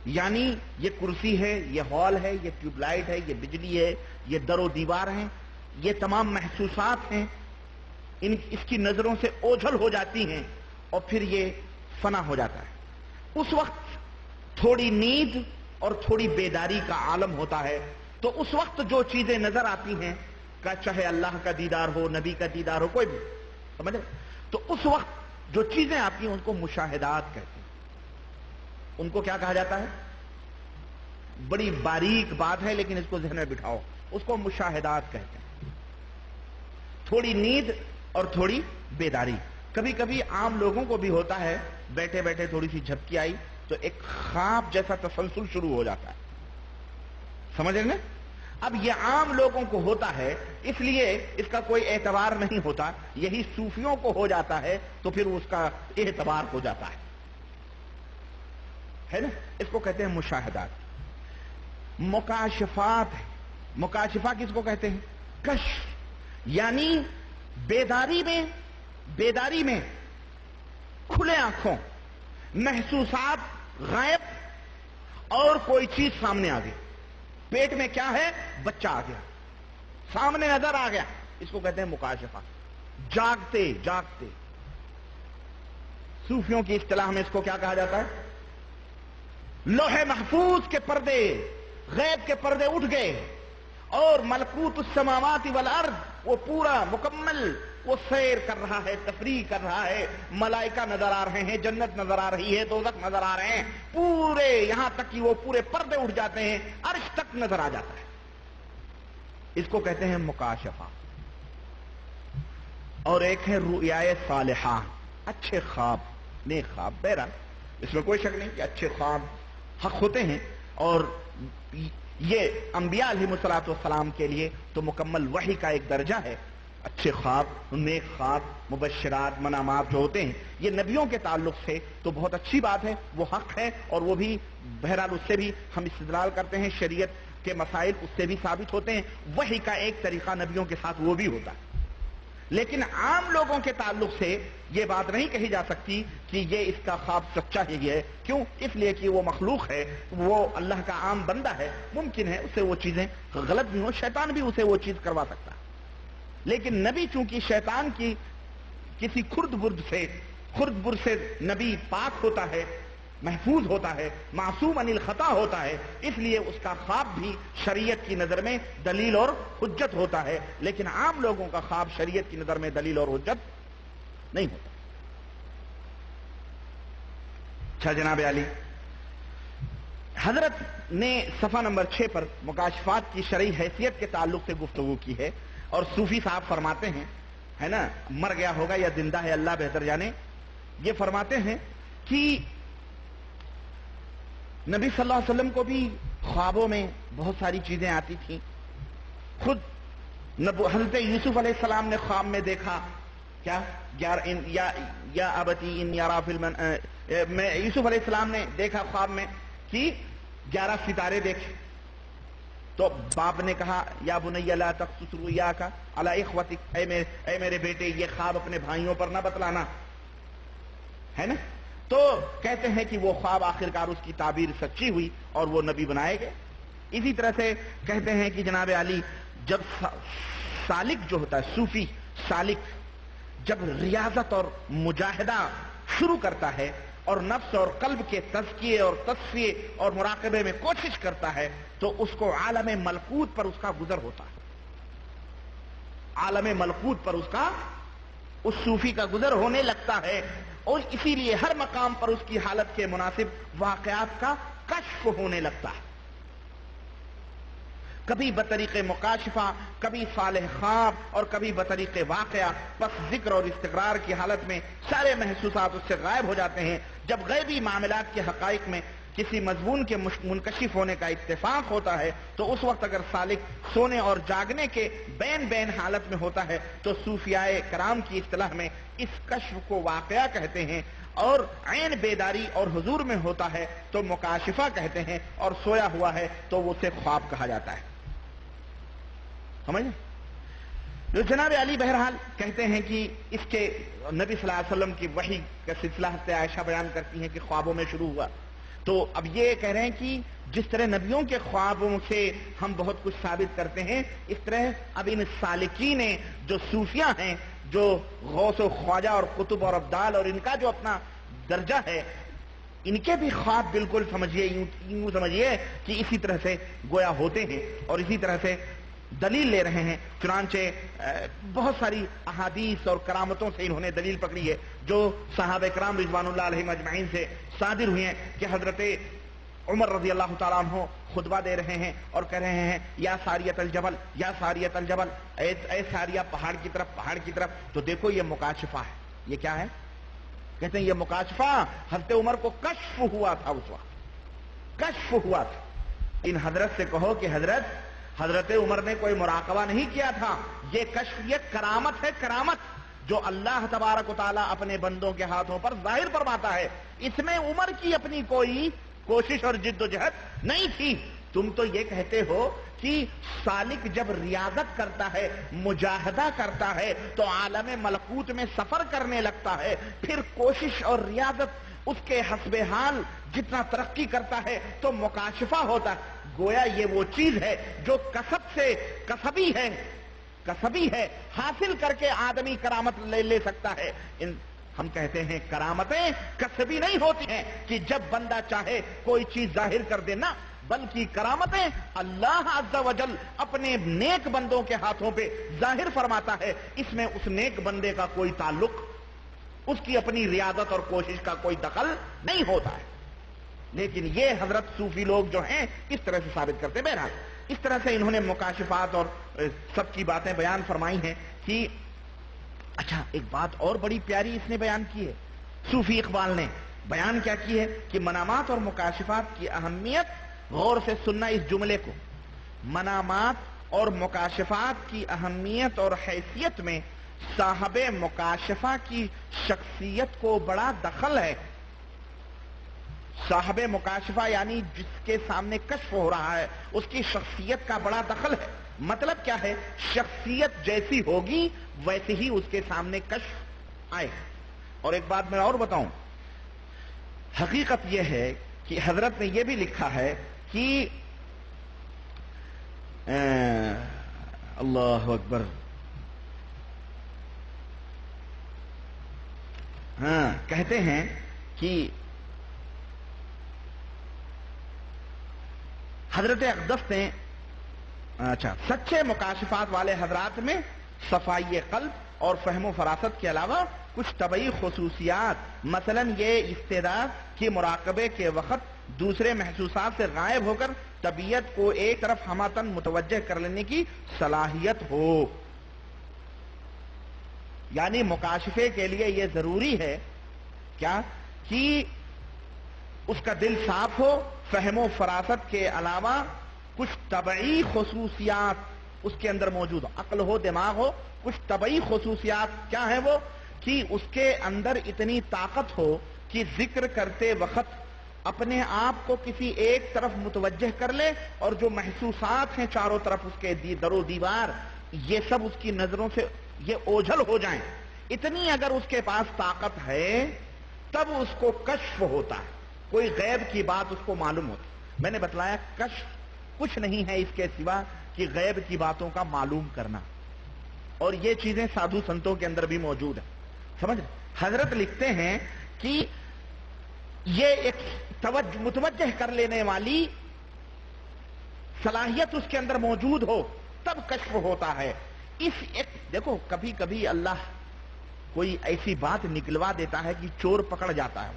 یعنی یہ کرسی ہے، یہ ہال ہے، یہ ٹیوب لائٹ ہے، یہ بجلی ہے، یہ در و دیوار ہیں، یہ تمام محسوسات ہیں، اس کی نظروں سے اوجھل ہو جاتی ہیں اور پھر یہ فنا ہو جاتا ہے۔ اس وقت تھوڑی نیند اور تھوڑی بیداری کا عالم ہوتا ہے، تو اس وقت جو چیزیں نظر آتی ہیں کہ چاہے اللہ کا دیدار ہو، نبی کا دیدار ہو، کوئی بھی سمجھے، تو اس وقت جو چیزیں آتی ہیں ان کو مشاہدات کہتے ہیں۔ ان کو کیا کہا جاتا ہے؟ بڑی باریک بات ہے لیکن اس کو ذہن میں بٹھاؤ، اس کو مشاہدات کہتے ہیں۔ تھوڑی نیند اور تھوڑی بیداری۔ کبھی کبھی عام لوگوں کو بھی ہوتا ہے، بیٹھے بیٹھے تھوڑی سی جھپکی آئی تو ایک خواب جیسا تسلسل شروع ہو جاتا ہے، سمجھ رہے ہیں؟ اب یہ عام لوگوں کو ہوتا ہے، اس لیے اس کا کوئی اعتبار نہیں ہوتا، یہی صوفیوں کو ہو جاتا ہے تو پھر اس کا اعتبار ہو جاتا ہے نا؟ اس کو کہتے ہیں مشاہدات۔ مکاشفات ہے۔ مکاشفہ کس کو کہتے ہیں؟ کشف، یعنی بیداری میں کھلے آنکھوں محسوسات غائب اور کوئی چیز سامنے آ گئی۔ پیٹ میں کیا ہے؟ بچہ آ گیا، سامنے نظر آ گیا، اس کو کہتے ہیں مکاشفہ۔ جاگتے صوفیوں کی اصطلاح میں اس کو کیا کہا جاتا ہے؟ لوح محفوظ کے پردے، غیب کے پردے اٹھ گئے اور ملکوت السماوات والارض وہ پورا مکمل وہ سیر کر رہا ہے، تفریح کر رہا ہے، ملائکہ نظر آ رہے ہیں، جنت نظر آ رہی ہے، دوزخ نظر آ رہے ہیں، پورے یہاں تک کہ وہ پورے پردے اٹھ جاتے ہیں، عرش تک نظر آ جاتا ہے۔ اس کو کہتے ہیں مکاشفہ۔ اور ایک ہے رؤیائے صالحہ، اچھے خواب، نیک خواب۔ بہرحال اس میں کوئی شک نہیں کہ اچھے خواب حق ہوتے ہیں، اور یہ انبیاء علیہ الصلوۃ والسلام کے لیے تو مکمل وحی کا ایک درجہ ہے۔ اچھے خواب، نیک خواب، مبشرات، منامات جو ہوتے ہیں یہ نبیوں کے تعلق سے تو بہت اچھی بات ہے، وہ حق ہے، اور وہ بھی بہرحال اس سے بھی ہم استدلال کرتے ہیں، شریعت کے مسائل اس سے بھی ثابت ہوتے ہیں۔ وحی کا ایک طریقہ نبیوں کے ساتھ وہ بھی ہوتا ہے، لیکن عام لوگوں کے تعلق سے یہ بات نہیں کہی جا سکتی کہ یہ اس کا خواب سچا ہی ہے۔ کیوں؟ اس لیے کہ وہ مخلوق ہے، وہ اللہ کا عام بندہ ہے، ممکن ہے اسے وہ چیزیں غلط بھی ہوں، شیطان بھی اسے وہ چیز کروا سکتا ہے، لیکن نبی چونکہ شیطان کی کسی خرد برد سے نبی پاک ہوتا ہے، محفوظ ہوتا ہے، معصوم عن الخطا ہوتا ہے، اس لیے اس کا خواب بھی شریعت کی نظر میں دلیل اور حجت ہوتا ہے، لیکن عام لوگوں کا خواب شریعت کی نظر میں دلیل اور حجت نہیں ہوتا۔ اچھا جناب علی، حضرت نے صفحہ نمبر 6 پر مکاشفات کی شرعی حیثیت کے تعلق سے گفتگو کی ہے، اور صوفی صاحب فرماتے ہیں، ہے نا، مر گیا ہوگا یا زندہ ہے اللہ بہتر جانے، یہ فرماتے ہیں کہ نبی صلی اللہ علیہ وسلم کو بھی خوابوں میں بہت ساری چیزیں آتی تھیں۔ خود حضرت یوسف علیہ السلام نے خواب میں دیکھا کیا؟ یا ابتی ان یرا فی میں یوسف علیہ السلام نے دیکھا خواب میں کہ 11 ستارے دیکھے، تو باپ نے کہا یا بنی لا تقصص رؤیاک علی اخوتک، اے میرے بیٹے یہ خواب اپنے بھائیوں پر نہ بتلانا، ہے نا؟ تو کہتے ہیں کہ وہ خواب آخرکار اس کی تعبیر سچی ہوئی اور وہ نبی بنائے گئے۔ اسی طرح سے کہتے ہیں کہ جناب علی جب سالک جو ہوتا ہے، صوفی سالک، جب ریاضت اور مجاہدہ شروع کرتا ہے اور نفس اور قلب کے تزکیے اور تصفیے اور مراقبے میں کوشش کرتا ہے تو اس کو عالم ملکوت پر اس کا گزر ہوتا ہے، عالم ملکوت پر اس صوفی کا گزر ہونے لگتا ہے، اور اسی لیے ہر مقام پر اس کی حالت کے مناسب واقعات کا کشف ہونے لگتا ہے، کبھی بطریق مکاشفہ، کبھی صالح خواب، اور کبھی بطریق واقعہ، بس ذکر اور استقرار کی حالت میں سارے محسوسات اس سے غائب ہو جاتے ہیں۔ جب غیبی معاملات کے حقائق میں کسی مضمون کے منکشف ہونے کا اتفاق ہوتا ہے تو اس وقت اگر سالک سونے اور جاگنے کے بین حالت میں ہوتا ہے تو صوفیاء کرام کی اصطلاح میں اس کشف کو واقعہ کہتے ہیں، اور عین بیداری اور حضور میں ہوتا ہے تو مکاشفہ کہتے ہیں، اور سویا ہوا ہے تو اسے خواب کہا جاتا ہے۔ سمجھیں؟ جو جناب علی بہرحال کہتے ہیں کہ اس کے نبی صلی اللہ علیہ وسلم کی وحی کا سلسلہ حضرت عائشہ بیان کرتی ہیں کہ خوابوں میں شروع ہوا، تو اب یہ کہہ رہے ہیں کہ جس طرح نبیوں کے خوابوں سے ہم بہت کچھ ثابت کرتے ہیں، اس طرح اب ان سالکین جو صوفیاء ہیں، جو غوث و خواجہ اور قطب اور ابدال اور ان کا جو اپنا درجہ ہے، ان کے بھی خواب بالکل سمجھیے یوں سمجھیے کہ اسی طرح سے گویا ہوتے ہیں اور اسی طرح سے دلیل لے رہے ہیں۔ چنانچہ بہت ساری احادیث اور کرامتوں سے انہوں نے دلیل پکڑی ہے جو صحابہ کرام رضوان اللہ علیہم اجمعین سے صادر ہوئی ہیں کہ حضرت عمر رضی اللہ تعالیٰ عنہ خطبہ دے رہے ہیں اور کہہ رہے ہیں یا ساریت الجبل، یا ساریت الجبل، اے ساریہ پہاڑ کی طرف، پہاڑ کی طرف۔ تو دیکھو یہ مکاشفہ ہے۔ یہ کیا ہے؟ کہتے ہیں یہ مکاشفہ حضرت عمر کو کشف ہوا تھا، اس وقت کشف ہوا تھا۔ ان حضرت سے کہو کہ حضرت عمر نے کوئی مراقبہ نہیں کیا تھا، یہ کشف، یہ کرامت ہے، کرامت جو اللہ تبارک و تعالیٰ اپنے بندوں کے ہاتھوں پر ظاہر فرماتا ہے۔ اس میں عمر کی اپنی کوئی کوشش اور جد و جہد نہیں تھی۔ تم تو یہ کہتے ہو کہ سالک جب ریاضت کرتا ہے، مجاہدہ کرتا ہے، تو عالم ملکوت میں سفر کرنے لگتا ہے، پھر کوشش اور ریاضت اس کے حسب حال جتنا ترقی کرتا ہے تو مکاشفہ ہوتا ہے۔ گویا یہ وہ چیز ہے جو کسب سے کسبی ہے، حاصل کر کے آدمی کرامت لے سکتا ہے۔ ہم کہتے ہیں کرامتیں کسبی نہیں ہوتی ہیں کہ جب بندہ چاہے کوئی چیز ظاہر کر دے، نہ، بلکہ کرامتیں اللہ عز و جل اپنے نیک بندوں کے ہاتھوں پہ ظاہر فرماتا ہے۔ اس میں اس نیک بندے کا کوئی تعلق، اس کی اپنی ریاضت اور کوشش کا کوئی دخل نہیں ہوتا ہے۔ لیکن یہ حضرت صوفی لوگ جو ہیں اس طرح سے ثابت کرتے۔ بہرحال اس طرح سے انہوں نے مکاشفات اور سب کی باتیں بیان فرمائی ہیں کہ اچھا ایک بات اور بڑی پیاری اس نے بیان کی ہے، صوفی اقبال نے بیان کیا کی ہے کہ منامات اور مکاشفات کی اہمیت، غور سے سننا اس جملے کو، منامات اور مکاشفات کی اہمیت اور حیثیت میں صاحب مکاشفہ کی شخصیت کو بڑا دخل ہے۔ صاحب مکاشفہ یعنی جس کے سامنے کشف ہو رہا ہے، اس کی شخصیت کا بڑا دخل ہے۔ مطلب کیا ہے؟ شخصیت جیسی ہوگی ویسے ہی اس کے سامنے کشف آئے۔ اور ایک بات میں اور بتاؤں، حقیقت یہ ہے کہ حضرت نے یہ بھی لکھا ہے کہ اللہ اکبر، کہتے ہیں کہ حضرت اقدس نے سچے مکاشفات والے حضرات میں صفائی قلب اور فہم و فراست کے علاوہ کچھ طبعی خصوصیات، مثلا یہ استعداد کہ مراقبے کے وقت دوسرے محسوسات سے غائب ہو کر طبیعت کو ایک طرف ہماتن متوجہ کر لینے کی صلاحیت ہو۔ یعنی مکاشفے کے لیے یہ ضروری ہے کیا کہ اس کا دل صاف ہو، فہم و فراست کے علاوہ کچھ طبعی خصوصیات اس کے اندر موجود ہو، عقل ہو، دماغ ہو، کچھ طبعی خصوصیات کیا ہیں وہ؟ کہ اس کے اندر اتنی طاقت ہو کہ ذکر کرتے وقت اپنے آپ کو کسی ایک طرف متوجہ کر لے، اور جو محسوسات ہیں چاروں طرف اس کے در و دیوار، یہ سب اس کی نظروں سے یہ اوجھل ہو جائیں۔ اتنی اگر اس کے پاس طاقت ہے تب اس کو کشف ہوتا ہے، کوئی غیب کی بات اس کو معلوم ہوتی۔ میں نے بتلایا کشف کچھ نہیں ہے اس کے سوا کہ غیب کی باتوں کا معلوم کرنا، اور یہ چیزیں سادھو سنتوں کے اندر بھی موجود ہیں، سمجھ؟ حضرت لکھتے ہیں کہ یہ ایک متوجہ کر لینے والی صلاحیت اس کے اندر موجود ہو تب کشف ہوتا ہے۔ دیکھو کبھی کبھی اللہ کوئی ایسی بات نکلوا دیتا ہے کہ چور پکڑ جاتا ہے،